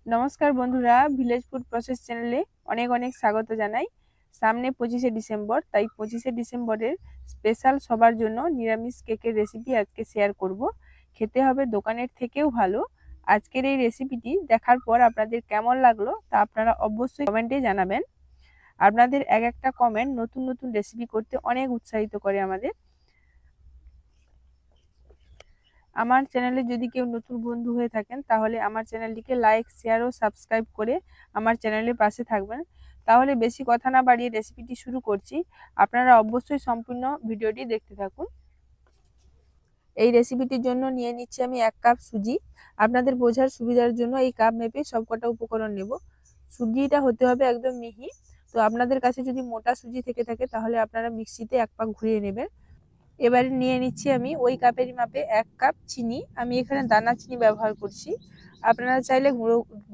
নমস্কার বন্ধুরা, village food process চ্যানেলে অনেক অনেক স্বাগত জানাই। সামনে 25শে ডিসেম্বর, তাই 25শে ডিসেম্বরের স্পেশাল সবার জন্য নিরামিষ কেকের রেসিপি আজকে শেয়ার করব। খেতে হবে দোকানের থেকেও ভালো। আজকের এই রেসিপিটি দেখার পর আপনাদের কেমন লাগলো তা আপনারা অবশ্যই কমেন্টে জানাবেন। আপনাদের এক একটা কমেন্ট নতুন নতুন রেসিপি করতে অনেক উৎসাহিত করে আমাদের। আমার চ্যানেলে যদি কেউ নতুন বন্ধু হয়ে থাকেন তাহলে আমার চ্যানেলটিকে লাইক, শেয়ার ও সাবস্ক্রাইব করে আমার চ্যানেলের পাশে থাকবেন। তাহলে বেশি কথা না বাড়িয়ে রেসিপিটি শুরু করছি। আপনারা অবশ্যই সম্পূর্ণ ভিডিওটি দেখতে থাকুন। এই রেসিপিটির জন্য নিয়ে নিচ্ছি আমি 1 কাপ সুজি। আপনাদের বোঝার সুবিধার জন্য এই কাপ মেপে সবকটা উপকরণ নেব। সুজিটা হতে হবে একদম মিহি। তো আপনাদের কাছে যদি মোটা সুজি থেকে থাকে তাহলে আপনারা মিক্সিতে 1 পাক ঘুরিয়ে নেবেন। এবারে নিয়ে নিচ্ছি আমি ওই কাপেরই মাপে 1 কাপ চিনি। আমি এখানে দানা চিনি ব্যবহার করছি, আপনারা চাইলে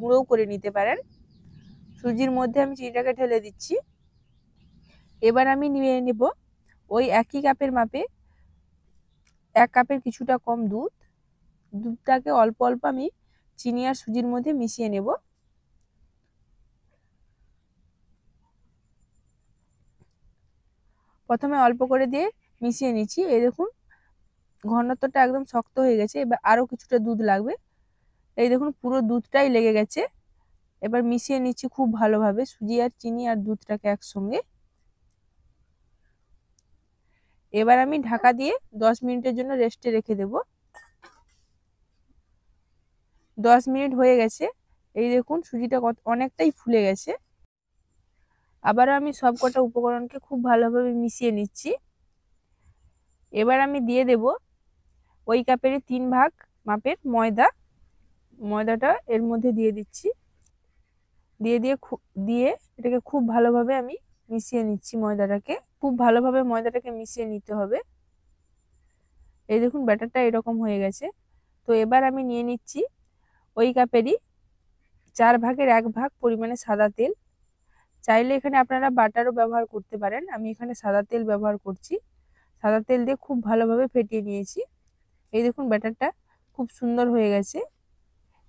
গুঁড়োও করে নিতে পারেন। সুজির মধ্যে আমি চিনিটাকে ঢেলে দিচ্ছি। এবার আমি নিয়ে নেব ওই একই কাপের মাপে 1 কাপের কিছুটা কম দুধ। দুধটাকে অল্প অল্প আমি চিনি আর সুজির মধ্যে মিশিয়ে নেব। প্রথমে অল্প করে দিয়ে মিশিয়ে নিচ্ছি। এই দেখুন ঘনত্বটা একদম শক্ত হয়ে গেছে। এবার আরও কিছুটা দুধ লাগবে। এই দেখুন পুরো দুধটাই লেগে গেছে। এবার মিশিয়ে নিচ্ছি খুব ভালোভাবে সুজি আর চিনি আর দুধটাকে একসঙ্গে। এবার আমি ঢাকা দিয়ে 10 মিনিটের জন্য রেস্টে রেখে দেব। 10 মিনিট হয়ে গেছে। এই দেখুন সুজিটা অনেকটাই ফুলে গেছে। আবারও আমি সবকটা উপকরণকে খুব ভালোভাবে মিশিয়ে নিচ্ছি। এবার আমি দিয়ে দেব ওই কাপেরই 3 ভাগ মাপের ময়দা। ময়দাটা এর মধ্যে দিয়ে দিচ্ছি। দিয়ে এটাকে খুব ভালোভাবে আমি মিশিয়ে নিচ্ছি। ময়দাটাকে খুব ভালোভাবে মিশিয়ে নিতে হবে। এই দেখুন ব্যাটারটা এরকম হয়ে গেছে। তো এবার আমি নিয়ে নিচ্ছি ওই কাপেরই 4 ভাগের 1 ভাগ পরিমাণে সাদা তেল। চাইলে এখানে আপনারা বাটারও ব্যবহার করতে পারেন, আমি এখানে সাদা তেল ব্যবহার করছি। সাদা তেল দিয়ে খুব ভালোভাবে ফেটিয়ে নিয়েছি। এই দেখুন ব্যাটারটা খুব সুন্দর হয়ে গেছে।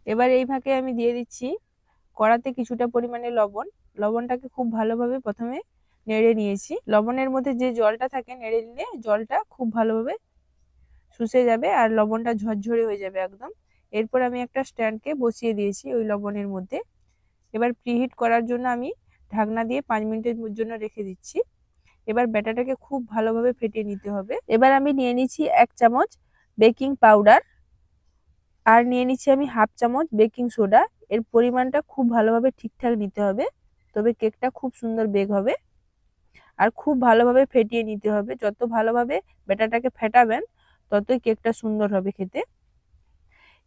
এবার এই ভাগে আমি দিয়ে দিচ্ছি কড়াতে কিছুটা পরিমাণে লবণ। লবণটাকে খুব ভালোভাবে প্রথমে নেড়ে নিয়েছি। লবণের মধ্যে যে জলটা থাকে নেড়ে নিলে জলটা খুব ভালোভাবে শুষে যাবে আর লবণটা ঝরঝরে হয়ে যাবে একদম। এরপর আমি একটা স্ট্যান্ডকে বসিয়ে দিয়েছি ওই লবণের মধ্যে। এবার প্রিহিট করার জন্য আমি ঢাকনা দিয়ে 5 মিনিটের জন্য রেখে দিচ্ছি। এবার ব্যাটারটাকে খুব ভালোভাবে ফেটিয়ে নিতে হবে। এবার আমি নিয়ে নিচ্ছি 1 চামচ বেকিং পাউডার আর নিয়ে নিচ্ছি আমি হাফ চামচ বেকিং সোডা। এর পরিমাণটা খুব ভালোভাবে ঠিকঠাক নিতে হবে, তবে কেকটা খুব সুন্দর বেক হবে। আর খুব ভালোভাবে ফেটিয়ে নিতে হবে। যত ভালোভাবে ব্যাটারটাকে ফেটাবেন ততই কেকটা সুন্দর হবে খেতে।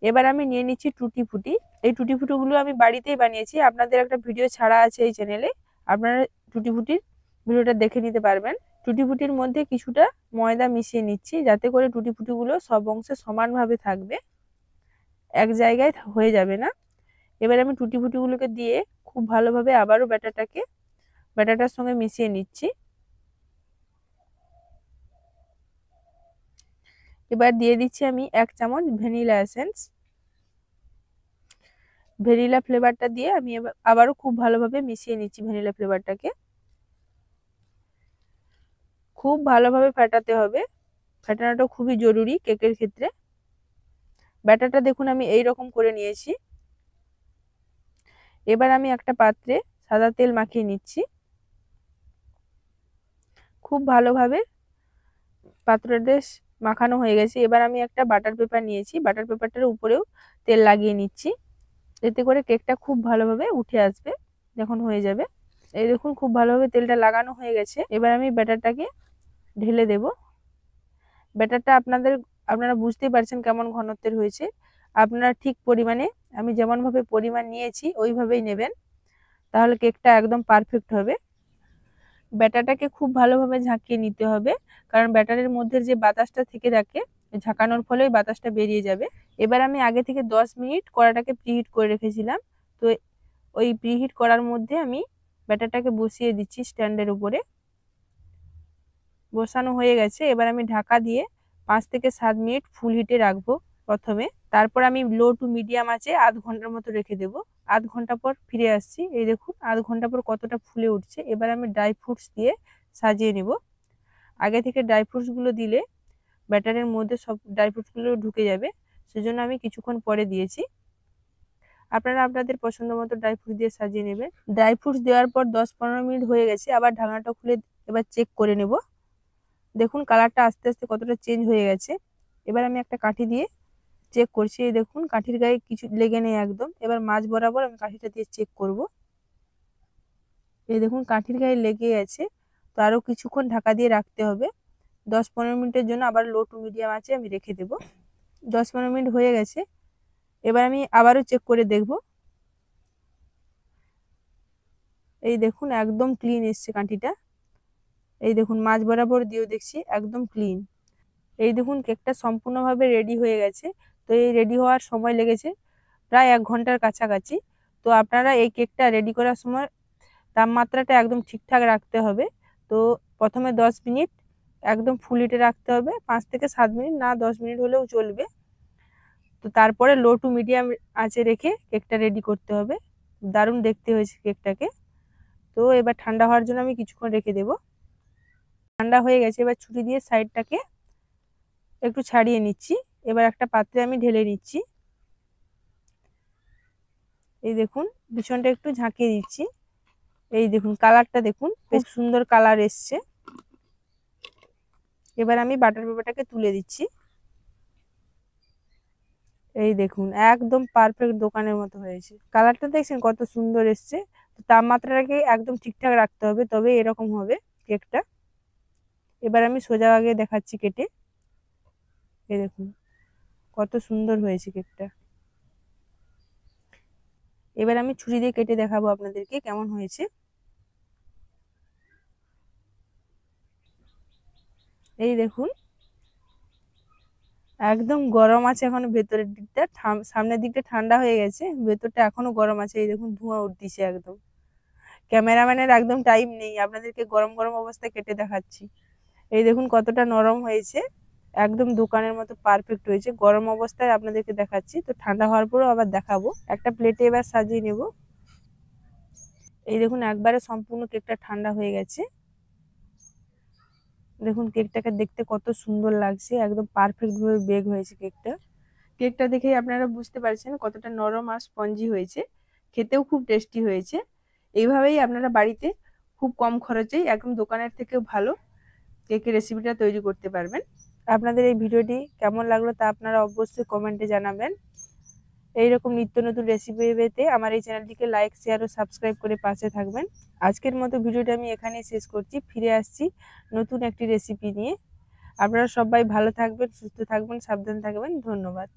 এবার আমি নিয়ে নিচ্ছি টুটি ফুটি। এই টুটি ফুটিগুলো আমি বাড়িতেই বানিয়েছি। আপনাদের একটা ভিডিও ছাড়া আছে এই চ্যানেলে, আপনারা টুটি ফুটির ভিডিওটা দেখে নিতে পারবেন। টুটি ফুটির মধ্যে কিছুটা ময়দা মিশিয়ে নিচ্ছি যাতে করে টুটি ফুটিগুলো সব অংশে সমানভাবে থাকবে, এক জায়গায় হয়ে যাবে না। এবার আমি টুটি ফুটিগুলোকে দিয়ে খুব ভালোভাবে আবারও ব্যাটারটার সঙ্গে মিশিয়ে নিচ্ছি। এবার দিয়ে দিচ্ছি আমি 1 চামচ ভ্যানিলা এসেন্স। ভ্যানিলা ফ্লেভারটা দিয়ে আমি আবারও খুব ভালোভাবে মিশিয়ে নিচ্ছি। ভ্যানিলা ফ্লেভারটাকে খুব ভালোভাবে ফেটাতে হবে। ফেটানোটা খুবই জরুরি কেকের ক্ষেত্রে। ব্যাটারটা দেখুন আমি এই রকম করে নিয়েছি। এবার আমি একটা পাত্রে সাদা তেল মাখিয়ে নিচ্ছি। খুব ভালোভাবে পাত্রটা মাখানো হয়ে গেছে। এবার আমি একটা বাটার পেপার নিয়েছি। বাটার পেপারটার উপরেও তেল লাগিয়ে নিচ্ছি, এতে করে কেকটা খুব ভালোভাবে উঠে আসবে যখন হয়ে যাবে। এই দেখুন খুব ভালোভাবে তেলটা লাগানো হয়ে গেছে। এবার আমি ব্যাটারটাকে ঢেলে দেব। ব্যাটারটা আপনারা বুঝতেই পারছেন কেমন ঘনত্বের হয়েছে। আপনারা ঠিক পরিমাণে, আমি যেমনভাবে পরিমাণ নিয়েছি ওইভাবেই নেবেন, তাহলে কেকটা একদম পারফেক্ট হবে। ব্যাটারটাকে খুব ভালোভাবে ঝাঁকিয়ে নিতে হবে, কারণ ব্যাটারের মধ্যে যে বাতাসটা থেকে থাকে ঝাঁকানোর ফলে ওই বাতাসটা বেরিয়ে যাবে। এবার আমি আগে থেকে 10 মিনিট কড়াটাকে প্রিহিট করে রেখেছিলাম। তো ওই প্রিহিট করার মধ্যে আমি ব্যাটারটাকে বসিয়ে দিচ্ছি স্ট্যান্ডের উপরে। বসানো হয়ে গেছে। এবার আমি ঢাকা দিয়ে 5 থেকে 7 মিনিট ফুল হিটে রাখবো। প্রথমে। তারপর আমি লো টু মিডিয়াম আঁচে আধ ঘন্টার মতো রেখে দেব। আধ ঘন্টা পর ফিরে আসছি। এই দেখুন আধ ঘন্টা পর কতটা ফুলে উঠছে। এবার আমি ড্রাই ফ্রুটস দিয়ে সাজিয়ে নেব। আগে থেকে ড্রাই ফ্রুটসগুলো দিলে ব্যাটারের মধ্যে সব ড্রাই ফ্রুটসগুলো ঢুকে যাবে, সেজন্য আমি কিছুক্ষণ পরে দিয়েছি। আপনারা আপনাদের পছন্দ মতো ড্রাই ফ্রুট দিয়ে সাজিয়ে নেবেন। ড্রাই ফ্রুটস দেওয়ার পর 10-15 মিনিট হয়ে গেছে। আবার ঢাকনাটা খুলে এবার চেক করে নেব। দেখুন কালারটা আস্তে আস্তে কতটা চেঞ্জ হয়ে গেছে। এবার আমি একটা কাঠি দিয়ে চেক করছি। এই দেখুন কাঠির গায়ে কিছু লেগে নেই একদম। এবার মাঝ বরাবর আমি কাঠিটা দিয়ে চেক করব। এই দেখুন কাঠির গায়ে লেগে আছে, তো আরো কিছুক্ষণ ঢাকা দিয়ে রাখতে হবে। 10-15 মিনিটের জন্য আবার লো টু মিডিয়াম আঁচে আমি রেখে দেব। 10-15 মিনিট হয়ে গেছে। এবার আমি আবারও চেক করে দেখব। এই দেখুন একদম ক্লিন এসছে কাঠিটা। এই দেখুন মাঝ বরাবর দিয়েও দেখছি একদম ক্লিন। এই দেখুন কেকটা সম্পূর্ণভাবে রেডি হয়ে গেছে। তো এই রেডি হওয়ার সময় লেগেছে প্রায় 1 ঘন্টার কাছাকাছি। তো আপনারা এই কেকটা রেডি করার সময় তাপমাত্রাটা একদম ঠিকঠাক রাখতে হবে। তো প্রথমে 10 মিনিট একদম ফুল হিটে রাখতে হবে, 5 থেকে 7 মিনিট, না 10 মিনিট হলেও চলবে। তো তারপরে লো টু মিডিয়াম আঁচে রেখে কেকটা রেডি করতে হবে। দারুণ দেখতে হয়েছে কেকটাকে। তো এবার ঠান্ডা হওয়ার জন্য আমি কিছুক্ষণ রেখে দেব। ঠান্ডা হয়ে গেছে। এবার ছুরি দিয়ে সাইডটাকে একটু ছাড়িয়ে নিচ্ছি। এবার একটা পাত্রে আমি ঢেলে নিচ্ছি। এই দেখুন পিছনটা একটু ঝাঁকিয়ে দিচ্ছি। এই দেখুন কালারটা দেখুন, বেশ সুন্দর কালার এসছে। এবার আমি বাটার পেপারটাকে তুলে দিচ্ছি। এই দেখুন একদম পারফেক্ট দোকানের মতো হয়েছে। কালারটা দেখছেন কত সুন্দর এসছে। তাপমাত্রাটাকে একদম ঠিকঠাক রাখতে হবে, তবে এরকম হবে কেকটা। এবার আমি সোজা আগে দেখাচ্ছি কেটে। এই দেখুন কত সুন্দর হয়েছে কেকটা। এবার আমি ছুরি দিয়ে কেটে দেখাবো আপনাদেরকে কেমন হয়েছে। এই দেখুন একদম গরম আছে এখনো, ভেতরের দিকটা সামনের দিকটা ঠান্ডা হয়ে গেছে, ভেতরটা এখনো গরম আছে। এই দেখুন ধোঁয়া উঠতিছে একদম। ক্যামেরাম্যানের একদম টাইম নেই, আপনাদেরকে গরম গরম অবস্থায় কেটে দেখাচ্ছি। এই দেখুন কতটা নরম হয়েছে, একদম দোকানের মতো পারফেক্ট হয়েছে। গরম অবস্থায় আপনাদেরকে দেখাচ্ছি, তো ঠান্ডা হওয়ার পরেও আবার দেখাবো। একটা প্লেটে এবার সাজিয়ে নেব। এই দেখুন একবারে সম্পূর্ণ কেকটা ঠান্ডা হয়ে গেছে। দেখুন কেকটাকে দেখতে কত সুন্দর লাগছে, একদম পারফেক্ট ভাবে বেক হয়েছে কেকটা। কেকটা দেখেই আপনারা বুঝতে পারছেন কতটা নরম আর স্পঞ্জি হয়েছে। খেতেও খুব টেস্টি হয়েছে। এইভাবেই আপনারা বাড়িতে খুব কম খরচেই একদম দোকানের থেকেও ভালো কেকের রেসিপিটা তৈরি করতে পারবেন। আপনাদের এই ভিডিওটি কেমন লাগলো তা আপনারা অবশ্যই কমেন্টে জানাবেন। এইরকম নিত্য নতুন রেসিপি পেতে আমার এই চ্যানেলটিকে লাইক, শেয়ার ও সাবস্ক্রাইব করে পাশে থাকবেন। আজকের মতো ভিডিওটা আমি এখানেই শেষ করছি। ফিরে আসছি নতুন একটি রেসিপি নিয়ে। আপনারা সবাই ভালো থাকবেন, সুস্থ থাকবেন, সাবধান থাকবেন। ধন্যবাদ।